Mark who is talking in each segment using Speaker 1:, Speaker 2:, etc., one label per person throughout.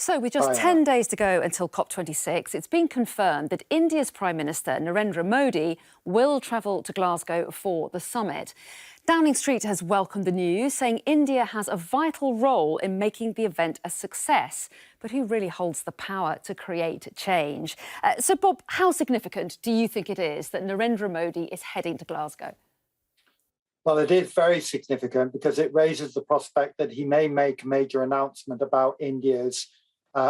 Speaker 1: So, with just
Speaker 2: Hi,
Speaker 1: 10 days to go until COP26, it's been confirmed that India's Prime Minister Narendra Modi will travel to Glasgow for the summit. Downing Street has welcomed the news, saying India has a vital role in making the event a success. But who really holds the power to create change? So, Bob, how significant do you think it is that Narendra Modi is heading to Glasgow?
Speaker 2: Well, it is very significant because it raises the prospect that he may make a major announcement about India's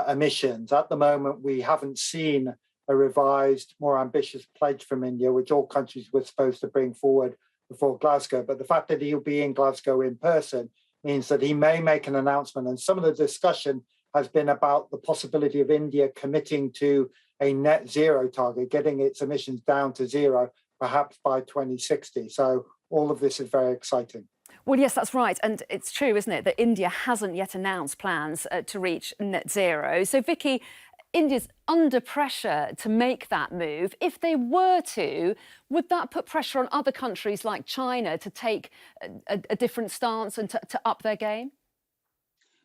Speaker 2: emissions. At the moment, we haven't seen a revised, more ambitious pledge from India, which all countries were supposed to bring forward before Glasgow. But the fact that he'll be in Glasgow in person means that he may make an announcement. And some of the discussion has been about the possibility of India committing to a net zero target, getting its emissions down to zero, perhaps by 2060. So all of this is very exciting.
Speaker 1: Well, yes, that's right. And it's true, isn't it, that India hasn't yet announced plans to reach net zero. So, Vicky, India's under pressure to make that move. If they were to, would that put pressure on other countries like China to take a different stance and to up their game?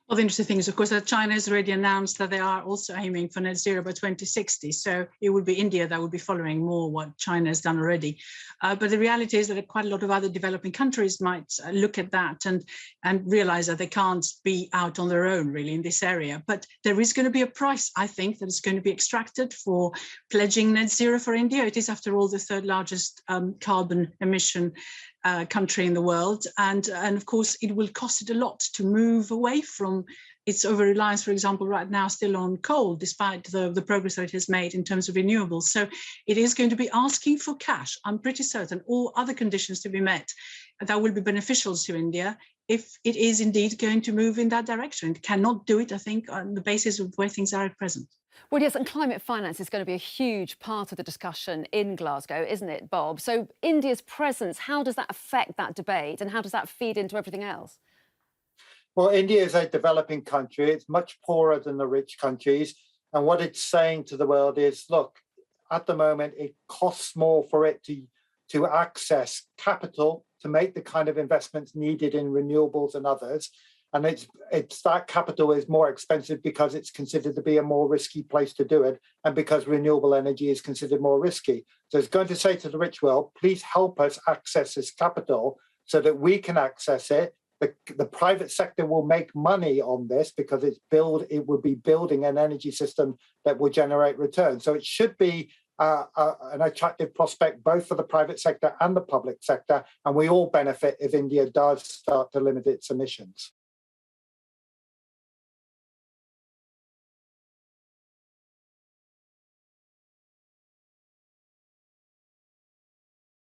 Speaker 3: Well, the interesting thing is, of course, that China has already announced that they are also aiming for net zero by 2060. So it would be India that would be following more what China has done already. But the reality is that quite a lot of other developing countries might look at that and realize that they can't be out on their own, really, in this area. But there is going to be a price, I think, that is going to be extracted for pledging net zero for India. It is, after all, the third largest carbon emission country in the world. And of course, it will cost it a lot to move away from its over-reliance, for example, right now still on coal, despite the progress that it has made in terms of renewables. So it is going to be asking for cash, I'm pretty certain, or other conditions to be met that will be beneficial to India if it is indeed going to move in that direction. It cannot do it, I think, on the basis of where things are at present.
Speaker 1: Well, yes, and climate finance is going to be a huge part of the discussion in Glasgow, isn't it, Bob? So India's presence, how does that affect that debate and how does that feed into everything else?
Speaker 2: Well, India is a developing country. It's much poorer than the rich countries. And what it's saying to the world is, look, at the moment, it costs more for it to access capital to make the kind of investments needed in renewables and others. And it's that capital is more expensive because it's considered to be a more risky place to do it, and because renewable energy is considered more risky. So it's going to say to the rich world, please help us access this capital so that we can access it. The private sector will make money on this because it would be building an energy system that will generate returns. So it should be an attractive prospect both for the private sector and the public sector, and we all benefit if India does start to limit its emissions.